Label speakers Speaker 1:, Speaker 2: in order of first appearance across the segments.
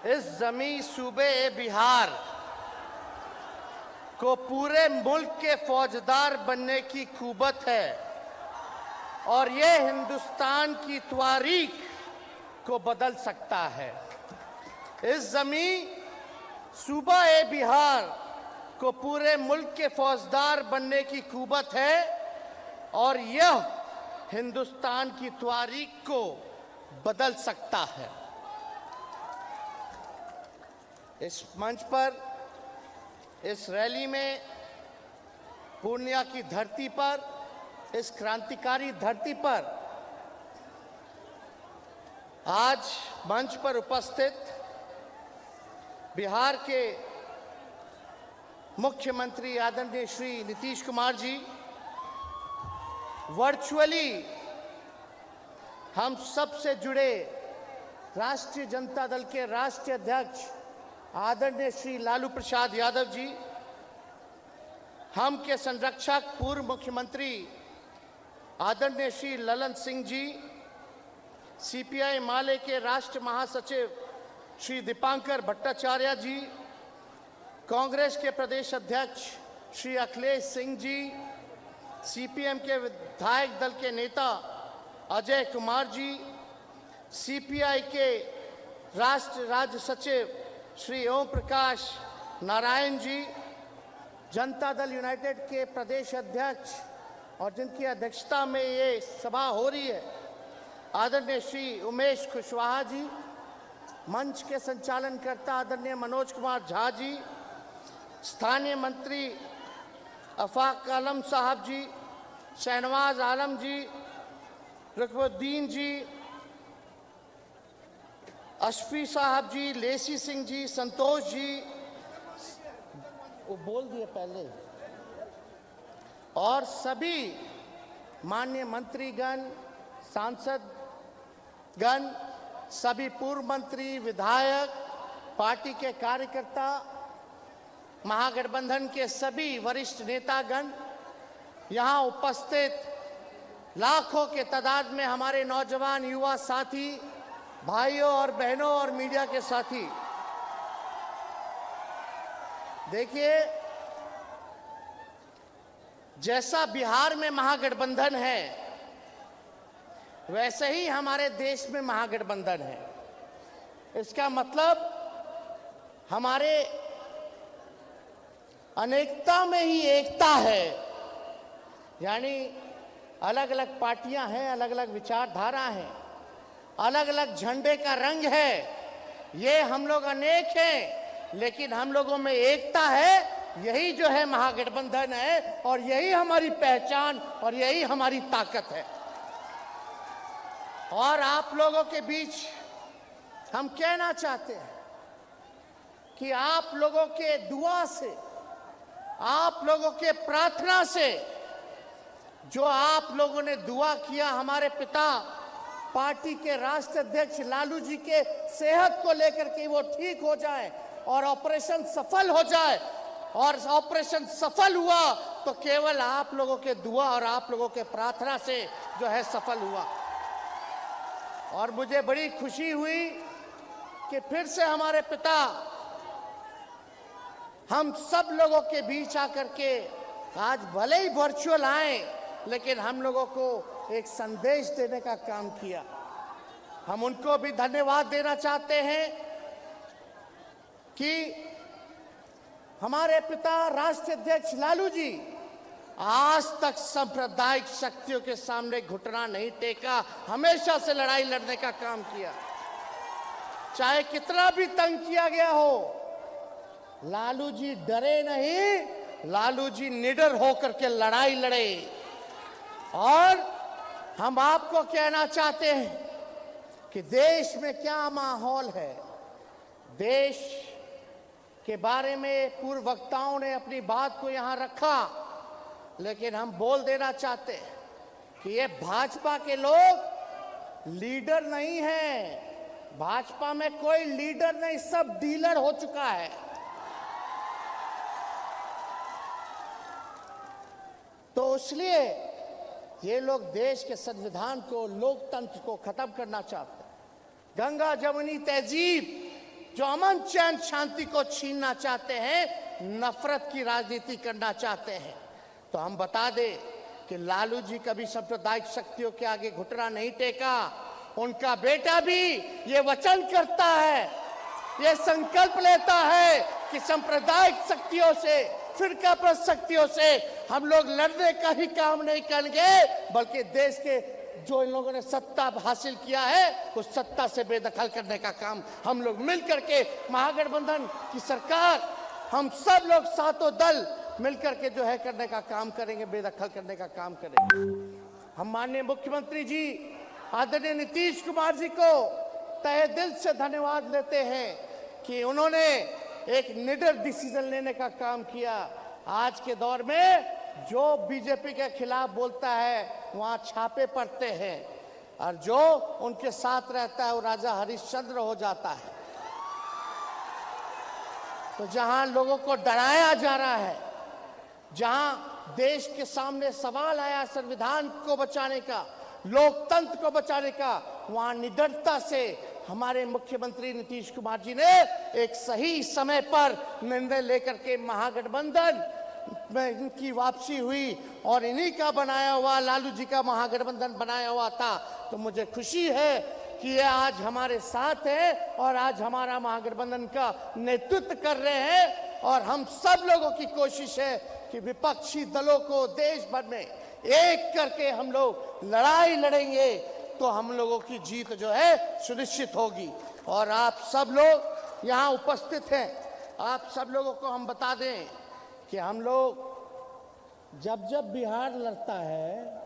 Speaker 1: इस जमी सूबे बिहार को पूरे मुल्क के फौजदार बनने की कुव्वत है और ये हिंदुस्तान की तारीख को बदल सकता है। इस जमी सूबा बिहार को पूरे मुल्क के फौजदार बनने की कुव्वत है और यह हिंदुस्तान की तारीख को बदल सकता है। इस मंच पर, इस रैली में, पूर्णिया की धरती पर, इस क्रांतिकारी धरती पर आज मंच पर उपस्थित बिहार के मुख्यमंत्री आदरणीय श्री नीतीश कुमार जी वर्चुअली हम सबसे जुड़े राष्ट्रीय जनता दल के राष्ट्रीय अध्यक्ष आदरणीय श्री लालू प्रसाद यादव जी, हम के संरक्षक पूर्व मुख्यमंत्री आदरणीय श्री ललन सिंह जी, सीपीआई माले के राष्ट्र महासचिव श्री दीपांकर भट्टाचार्य जी, कांग्रेस के प्रदेश अध्यक्ष श्री अखिलेश सिंह जी, सीपीएम के विधायक दल के नेता अजय कुमार जी, सीपीआई के राष्ट्र राज्य सचिव श्री ओम प्रकाश नारायण जी, जनता दल यूनाइटेड के प्रदेश अध्यक्ष और जिनकी अध्यक्षता में ये सभा हो रही है आदरणीय श्री उमेश कुशवाहा जी, मंच के संचालनकर्ता आदरणीय मनोज कुमार झा जी, स्थानीय मंत्री अफाक आलम साहब जी, शहनवाज आलम जी, रुकनुद्दीन जी, अशफी साहब जी, लेसी सिंह जी, संतोष जी, वो बोल दिए पहले, और सभी माननीय मंत्रीगण, सांसदगण, सभी पूर्व मंत्री, विधायक, पार्टी के कार्यकर्ता, महागठबंधन के सभी वरिष्ठ नेतागण, यहाँ उपस्थित लाखों के तादाद में हमारे नौजवान युवा साथी, भाइयों और बहनों और मीडिया के साथी, देखिए जैसा बिहार में महागठबंधन है वैसे ही हमारे देश में महागठबंधन है। इसका मतलब हमारे अनेकता में ही एकता है, यानी अलग अलग पार्टियां हैं, अलग अलग विचारधारा हैं, अलग अलग झंडे का रंग है, ये हम लोग अनेक हैं लेकिन हम लोगों में एकता है। यही जो है महागठबंधन है और यही हमारी पहचान और यही हमारी ताकत है। और आप लोगों के बीच हम कहना चाहते हैं कि आप लोगों के दुआ से, आप लोगों के प्रार्थना से, जो आप लोगों ने दुआ किया हमारे पिता पार्टी के राष्ट्रीय अध्यक्ष लालू जी के सेहत को लेकर के वो ठीक हो जाए और ऑपरेशन सफल हो जाए, और ऑपरेशन सफल हुआ तो केवल आप लोगों के दुआ और आप लोगों के प्रार्थना से जो है सफल हुआ। और मुझे बड़ी खुशी हुई कि फिर से हमारे पिता हम सब लोगों के बीच आकर के आज भले ही वर्चुअल आए लेकिन हम लोगों को एक संदेश देने का काम किया। हम उनको भी धन्यवाद देना चाहते हैं कि हमारे पिता राष्ट्रीय अध्यक्ष लालू जी आज तक सांप्रदायिक शक्तियों के सामने घुटना नहीं टेका, हमेशा से लड़ाई लड़ने का काम किया। चाहे कितना भी तंग किया गया हो, लालू जी डरे नहीं, लालू जी निडर होकर के लड़ाई लड़े। और हम आपको कहना चाहते हैं कि देश में क्या माहौल है, देश के बारे में पूर्व वक्ताओं ने अपनी बात को यहां रखा, लेकिन हम बोल देना चाहते हैं कि ये भाजपा के लोग लीडर नहीं हैं। भाजपा में कोई लीडर नहीं, सब डीलर हो चुका है। तो इसलिए ये लोग देश के संविधान को, लोकतंत्र को खत्म करना चाहते हैं। गंगा जमुनी तहजीब जो अमन चैन शांति को छीनना चाहते हैं, नफरत की राजनीति करना चाहते हैं। तो हम बता दें कि लालू जी कभी सांप्रदायिक शक्तियों के आगे घुटना नहीं टेका। उनका बेटा भी ये वचन करता है, ये संकल्प लेता है कि सांप्रदायिक शक्तियों से, फिरकापरस्त शक्तियों से हम लोग लड़ने का ही काम नहीं करेंगे, बल्कि देश के जो इन लोगों ने सत्ता हासिल किया है उस सत्ता से बेदखल करने का काम हम लोग मिलकर के, महागठबंधन की सरकार, हम सब लोग सातों दल मिलकर के जो है करने का काम करेंगे, बेदखल करने का काम करेंगे। हम माननीय मुख्यमंत्री जी आदरणीय नीतीश कुमार जी को तहे दिल से धन्यवाद देते हैं कि उन्होंने एक निडर डिसीजन लेने का काम किया। आज के दौर में जो बीजेपी के खिलाफ बोलता है वहां छापे पड़ते हैं, और जो उनके साथ रहता है वो राजा हरिश्चंद्र हो जाता है। तो जहां लोगों को डराया जा रहा है, जहां देश के सामने सवाल आया संविधान को बचाने का, लोकतंत्र को बचाने का, वहां निडरता से हमारे मुख्यमंत्री नीतीश कुमार जी ने एक सही समय पर निर्णय लेकर के महागठबंधन में इनकी वापसी हुई और इन्हीं का बनाया हुआ, लालू जी का महागठबंधन बनाया हुआ था। तो मुझे खुशी है कि ये आज हमारे साथ है और आज हमारा महागठबंधन का नेतृत्व कर रहे हैं। और हम सब लोगों की कोशिश है कि विपक्षी दलों को देश भर में एक करके हम लोग लड़ाई लड़ेंगे, तो हम लोगों की जीत जो है सुनिश्चित होगी। और आप सब लोग यहाँ उपस्थित हैं, आप सब लोगों को हम बता दें कि हम लोग जब जब बिहार लड़ता है,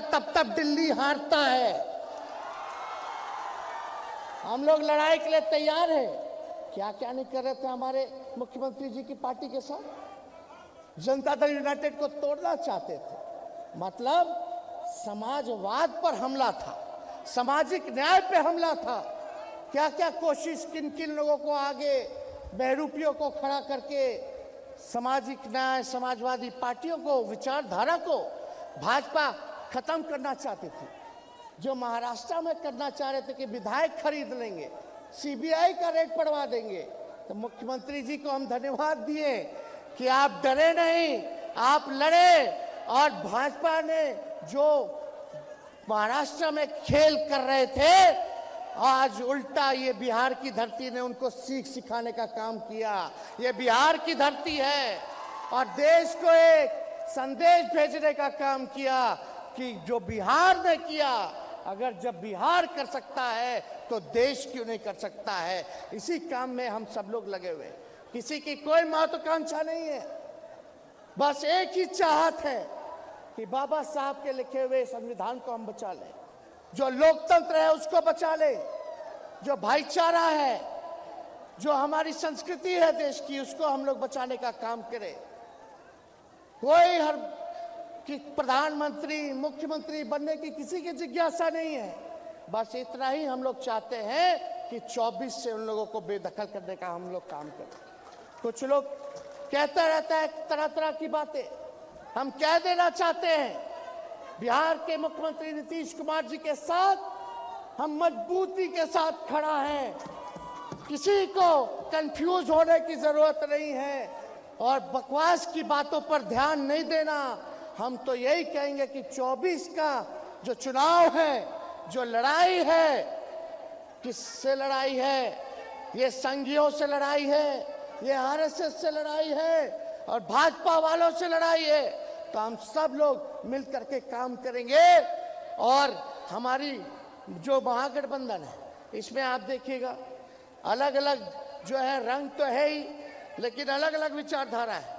Speaker 1: तब तब दिल्ली हारता है। हम लोग लड़ाई के लिए तैयार हैं। क्या क्या नहीं कर रहे थे हमारे मुख्यमंत्री जी की पार्टी के साथ। जनता दल यूनाइटेड को तोड़ना चाहते थे, मतलब समाजवाद पर हमला था, सामाजिक न्याय पे हमला था। क्या क्या कोशिश किन किन लोगों को आगे बहरूपियों को खड़ा करके सामाजिक न्याय, समाजवादी पार्टियों को, विचारधारा को भाजपा खत्म करना चाहती थी। जो महाराष्ट्र में करना चाह रहे थे कि विधायक खरीद लेंगे, सीबीआई का रेट बढ़वा देंगे। तो मुख्यमंत्री जी को हम धन्यवाद दिए कि आप डरे नहीं, आप लड़े। और भाजपा ने जो महाराष्ट्र में खेल कर रहे थे, आज उल्टा ये बिहार की धरती ने उनको सीख सिखाने का काम किया। ये बिहार की धरती है और देश को एक संदेश भेजने का काम किया कि जो बिहार ने किया, अगर जब बिहार कर सकता है तो देश क्यों नहीं कर सकता है। इसी काम में हम सब लोग लगे हुए, किसी की कोई महत्वाकांक्षा नहीं है, बस एक ही चाहत है कि बाबा साहब के लिखे हुए संविधान को हम बचा लें, जो लोकतंत्र है उसको बचा ले, जो भाईचारा है, जो हमारी संस्कृति है देश की, उसको हम लोग बचाने का काम करें। कोई हर कि प्रधानमंत्री, मुख्यमंत्री बनने की किसी की जिज्ञासा नहीं है। बस इतना ही हम लोग चाहते हैं कि 24 से उन लोगों को बेदखल करने का हम लोग काम करें। कुछ लोग कहता रहता है तरह तरह की बातें। हम कह देना चाहते हैं, बिहार के मुख्यमंत्री नीतीश कुमार जी के साथ हम मजबूती के साथ खड़ा हैं। किसी को कंफ्यूज होने की जरूरत नहीं है और बकवास की बातों पर ध्यान नहीं देना। हम तो यही कहेंगे कि 24 का जो चुनाव है, जो लड़ाई है, किससे लड़ाई है? ये संघियों से लड़ाई है, ये आरएसएस से लड़ाई है और भाजपा वालों से लड़ाई है। तो हम सब लोग मिलकर के काम करेंगे और हमारी जो महागठबंधन है, इसमें आप देखिएगा अलग अलग जो है रंग तो है ही, लेकिन अलग अलग विचारधारा है।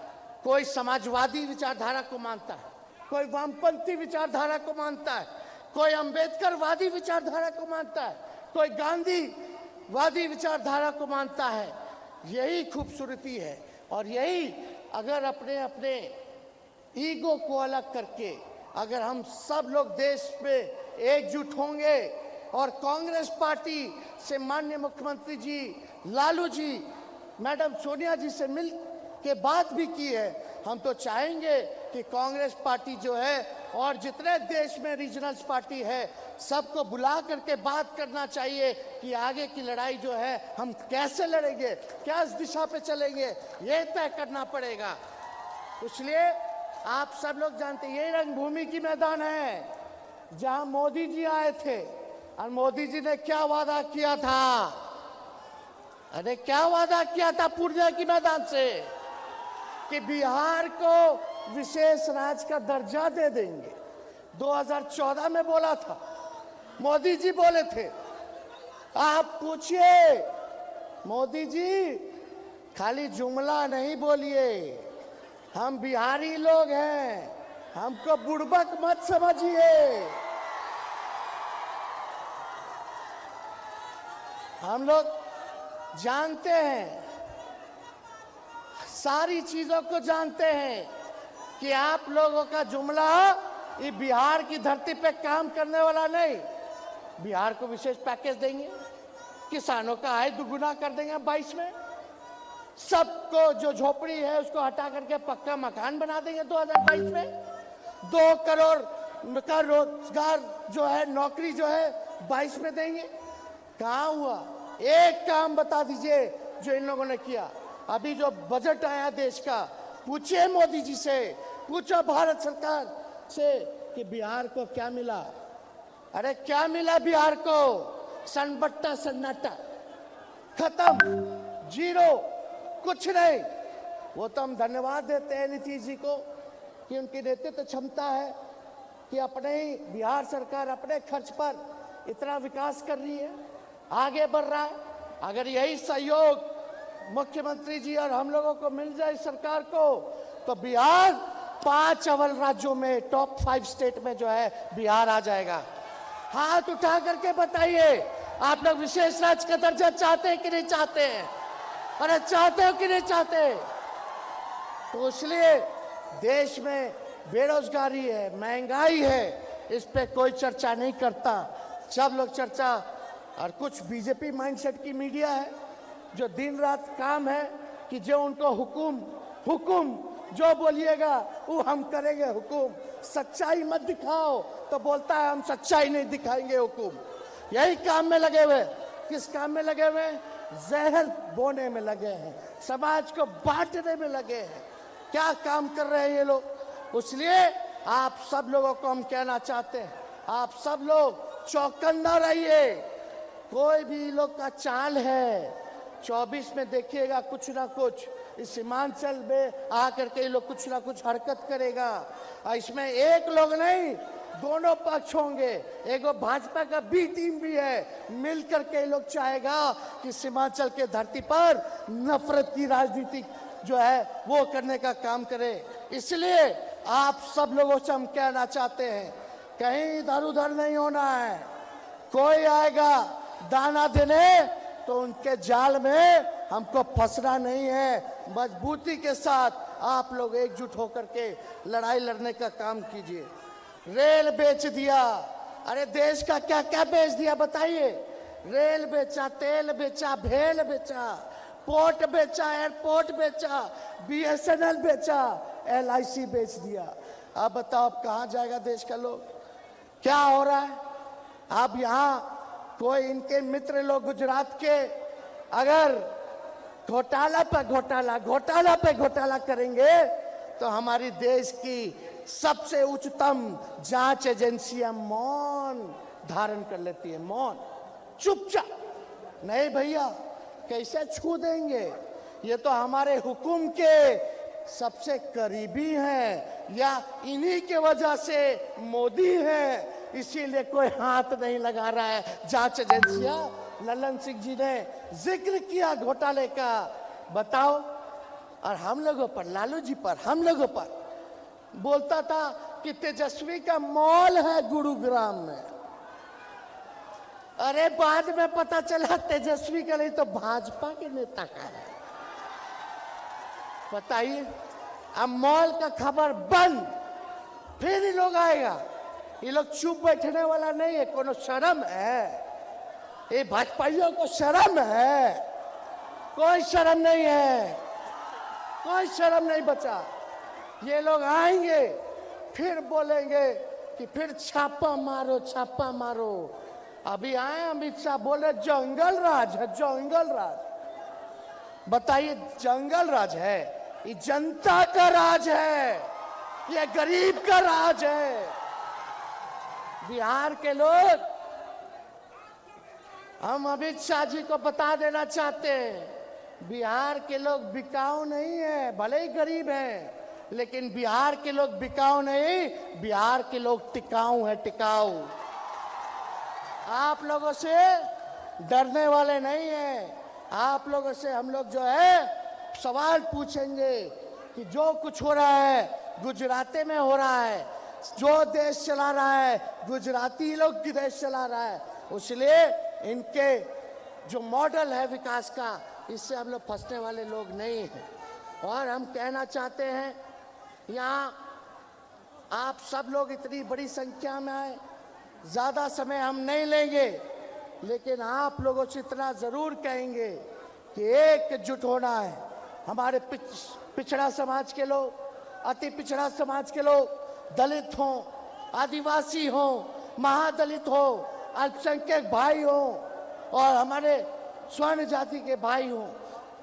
Speaker 1: कोई समाजवादी विचारधारा को मानता है, कोई वामपंथी विचारधारा को मानता है, कोई अंबेडकरवादी विचारधारा को मानता है, कोई गांधीवादी विचारधारा को मानता है। यही खूबसूरती है और यही अगर अपने अपने ईगो को अलग करके अगर हम सब लोग देश में एकजुट होंगे और कांग्रेस पार्टी से माननीय मुख्यमंत्री जी, लालू जी, मैडम सोनिया जी से मिल के बात भी की है, हम तो चाहेंगे कि कांग्रेस पार्टी जो है और जितने देश में रीजनल पार्टी है सबको बुला करके बात करना चाहिए कि आगे की लड़ाई जो है हम कैसे लड़ेंगे, क्या इस दिशा पे चलेंगे, ये तय करना पड़ेगा। इसलिए आप सब लोग जानते हैं ये रंगभूमि की मैदान है जहां मोदी जी आए थे और मोदी जी ने क्या वादा किया था। अरे क्या वादा किया था पूर्णिया की मैदान से कि बिहार को विशेष राज्य का दर्जा दे देंगे। 2014 में बोला था, मोदी जी बोले थे। आप पूछिए मोदी जी, खाली जुमला नहीं बोलिए, हम बिहारी लोग हैं, हमको बुड़बक मत समझिए। हम लोग जानते हैं, सारी चीजों को जानते हैं कि आप लोगों का जुमला ये बिहार की धरती पे काम करने वाला नहीं। बिहार को विशेष पैकेज देंगे, किसानों का आय दुगुना कर देंगे 22 में, सबको जो झोपड़ी है उसको हटा करके पक्का मकान बना देंगे 2022 में, 2 करोड़ का रोजगार जो है, नौकरी जो है 22 में देंगे। कहाँ हुआ? एक काम बता दीजिए जो इन लोगों ने किया। अभी जो बजट आया देश का, पूछिए मोदी जी से, पूछो भारत सरकार से कि बिहार को क्या मिला। अरे क्या मिला बिहार को? सन्नाटा सन्नाटा, खत्म, जीरो, कुछ नहीं। वो तो हम धन्यवाद देते हैं नीतीश जी को कि उनकी नेतृत्व क्षमता है कि अपने ही बिहार सरकार अपने खर्च पर इतना विकास कर रही है, आगे बढ़ रहा है। अगर यही सहयोग मुख्यमंत्री जी और हम लोगों को मिल जाए सरकार को, तो बिहार 5 अव्वल राज्यों में, टॉप 5 स्टेट में जो है बिहार आ जाएगा। हाथ उठा करके बताइए, आप लोग विशेष राज्य का दर्जा चाहते हैं कि नहीं चाहते हैं? अरे चाहते हो कि नहीं चाहते? तो इसलिए देश में बेरोजगारी है, महंगाई है, इस पे कोई चर्चा नहीं करता। सब लोग चर्चा, और कुछ बीजेपी माइंडसेट की मीडिया है जो दिन रात काम है कि जो उनको हुकुम जो बोलिएगा वो हम करेंगे हुकुम। सच्चाई मत दिखाओ तो बोलता है हम सच्चाई नहीं दिखाएंगे हुकुम। यही काम में लगे हुए। किस काम में लगे हुए? जहर बोने में लगे हैं, समाज को बांटने में लगे हैं। क्या काम कर रहे हैं ये लोग? इसलिए आप सब लोगों को हम कहना चाहते हैं, आप सब लोग चौकन्ना रहिए। कोई भी लोग का चाल है, 24 में देखिएगा कुछ ना कुछ इस सीमांचल में आकर के ये लोग कुछ ना कुछ हरकत करेगा। और इसमें एक लोग नहीं, दोनों पक्ष होंगे। एक भाजपा का बी टीम भी है, मिल करके ये लोग चाहेगा कि सीमांचल के धरती पर नफरत की राजनीति जो है वो करने का काम करे। इसलिए आप सब लोगों से हम कहना चाहते हैं, कहीं इधर उधर नहीं होना है। कोई आएगा दाना देने तो उनके जाल में हमको फंसना नहीं है। मजबूती के साथ आप लोग एकजुट होकर के लड़ाई लड़ने का काम कीजिए। रेल बेच दिया, अरे देश का क्या क्या बेच दिया बताइए? रेल बेचा, तेल बेचा, भेल बेचा, पोर्ट बेचा, एयरपोर्ट बेचा, BSNL बेचा, LIC बेच दिया। अब बताओ अब कहाँ जाएगा देश का लोग? क्या हो रहा है? अब यहाँ कोई इनके मित्र लोग गुजरात के अगर घोटाला पे घोटाला करेंगे तो हमारी देश की सबसे उच्चतम जांच एजेंसियां मौन धारण कर लेती है, मौन, चुपचाप। नहीं भैया, कैसे छू देंगे? ये तो हमारे हुकुम के सबसे करीबी हैं, या इन्हीं के वजह से मोदी है, इसीलिए कोई हाथ नहीं लगा रहा है। जांच एजेंसियां, ललन सिंह जी ने जिक्र किया घोटाले का, बताओ। और हम लोगों पर, लालू जी पर, हम लोगों पर बोलता था कि तेजस्वी का मॉल है गुरुग्राम में। अरे बाद में पता चला तेजस्वी का नहीं तो भाजपा के नेता का है। बताइए, अब मॉल का खबर बंद, फिर ये लोग आएगा। ये लोग चुप बैठने वाला नहीं है। कोनो शर्म है? ये भाजपाइयों को शर्म है? कोई शर्म नहीं है, कोई शर्म नहीं बचा। ये लोग आएंगे फिर बोलेंगे कि फिर छापा मारो छापा मारो। अभी आए अमित शाह बोले जंगल राज है, जंगल राज। बताइए जंगल राज है? ये जनता का राज है, ये गरीब का राज है। बिहार के लोग, हम अमित शाह जी को बता देना चाहते हैं, बिहार के लोग बिकाऊ नहीं है। भले ही गरीब हैं, लेकिन बिहार के लोग बिकाऊ नहीं, बिहार के लोग टिकाऊ है, टिकाऊ। आप लोगों से डरने वाले नहीं हैं। आप लोगों से हम लोग जो है सवाल पूछेंगे कि जो कुछ हो रहा है गुजराती में हो रहा है, जो देश चला रहा है गुजराती लोग की देश चला रहा है। इसलिए इनके जो मॉडल है विकास का, इससे हम लोग फंसने वाले लोग नहीं हैं। और हम कहना चाहते हैं, यहाँ आप सब लोग इतनी बड़ी संख्या में आए, ज़्यादा समय हम नहीं लेंगे, लेकिन आप लोगों से इतना ज़रूर कहेंगे कि एकजुट होना है। हमारे पिछड़ा समाज के लोग, अति पिछड़ा समाज के लोग, दलित हों, आदिवासी हों, महादलित हो, अल्पसंख्यक भाई हों और हमारे स्वर्ण जाति के भाई हों,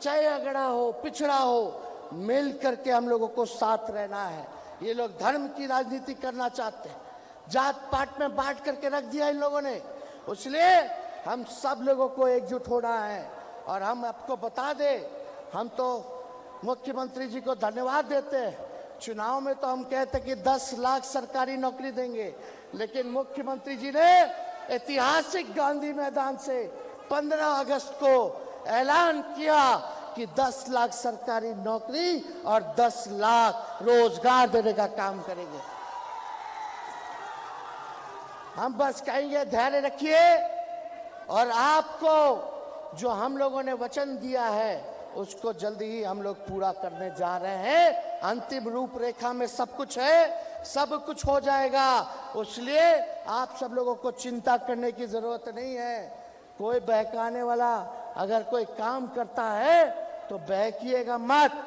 Speaker 1: चाहे अगड़ा हो, पिछड़ा हो, मिल करके हम लोगों को साथ रहना है। ये लोग धर्म की राजनीति करना चाहते हैं, जात पात में बांट करके रख दिया इन लोगों ने। इसलिए हम सब लोगों को एकजुट होना है। और हम आपको बता दें, हम तो मुख्यमंत्री जी को धन्यवाद देते हैं। चुनाव में तो हम कहते कि 10 लाख सरकारी नौकरी देंगे, लेकिन मुख्यमंत्री जी ने ऐतिहासिक गांधी मैदान से 15 अगस्त को ऐलान किया कि 10 लाख सरकारी नौकरी और 10 लाख रोजगार देने का काम करेंगे। हम बस कहेंगे धैर्य रखिए, और आपको जो हम लोगों ने वचन दिया है उसको जल्दी ही हम लोग पूरा करने जा रहे हैं। अंतिम रूपरेखा में सब कुछ है, सब कुछ हो जाएगा। इसलिए आप सब लोगों को चिंता करने की जरूरत नहीं है। कोई बहकाने वाला अगर कोई काम करता है तो बहकिएगा मत।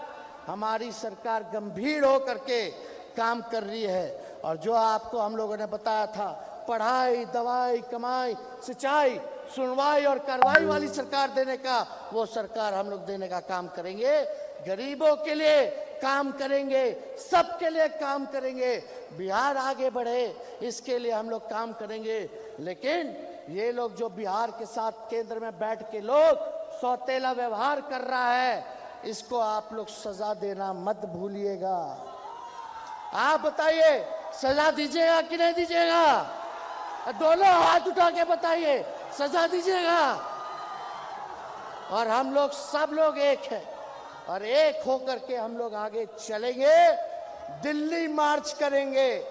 Speaker 1: हमारी सरकार गंभीर होकर के काम कर रही है। और जो आपको हम लोगों ने बताया था, पढ़ाई, दवाई, कमाई, सिंचाई, सुनवाई और कार्रवाई वाली सरकार देने का, वो सरकार हम लोग देने का काम करेंगे। गरीबों के लिए काम करेंगे, सबके लिए काम करेंगे। बिहार आगे बढ़े इसके लिए हम लोग काम करेंगे। लेकिन ये लोग जो बिहार के साथ केंद्र में बैठ के लोग सौतेला व्यवहार कर रहा है, इसको आप लोग सजा देना मत भूलिएगा। आप बताइए, सजा दीजिएगा कि नहीं दीजिएगा? दोनों हाथ उठा के बताइए, सजा दीजिएगा? और हम लोग सब लोग एक हैं, और एक होकर के हम लोग आगे चलेंगे। दिल्ली मार्च करेंगे,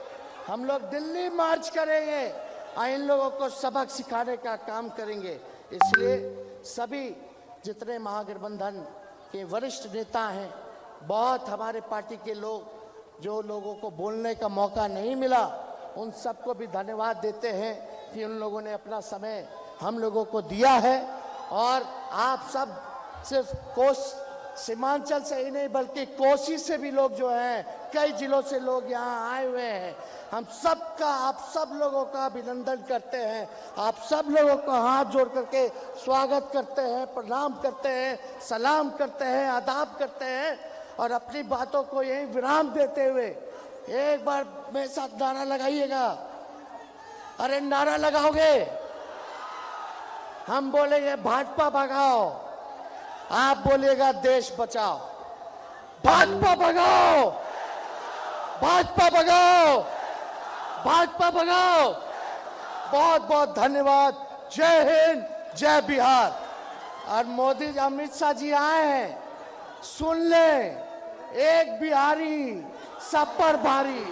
Speaker 1: हम लोग दिल्ली मार्च करेंगे और इन लोगों को सबक सिखाने का काम करेंगे। इसलिए सभी जितने महागठबंधन के वरिष्ठ नेता हैं, बहुत हमारे पार्टी के लोग जो लोगों को बोलने का मौका नहीं मिला, उन सबको भी धन्यवाद देते हैं कि उन लोगों ने अपना समय हम लोगों को दिया है। और आप सब सिर्फ सीमांचल से ही नहीं बल्कि कोसी से भी लोग जो हैं, कई जिलों से लोग यहाँ आए हुए हैं। हम सबका, आप सब लोगों का अभिनंदन करते हैं। आप सब लोगों को हाथ जोड़ करके स्वागत करते हैं, प्रणाम करते हैं, सलाम करते हैं, आदाब करते हैं। और अपनी बातों को यही विराम देते हुए एक बार मेरे साथ नारा लगाइएगा। अरे नारा लगाओगे? हम बोलेंगे भाजपा भगाओ, आप बोलिएगा देश बचाओ। भाजपा भगाओ, भाजपा भगाओ, भाजपा भगाओ। बहुत बहुत धन्यवाद। जय हिंद, जय बिहार। और मोदी जी, अमित शाह जी आए हैं, सुन लें, एक बिहारी सब पर भारी।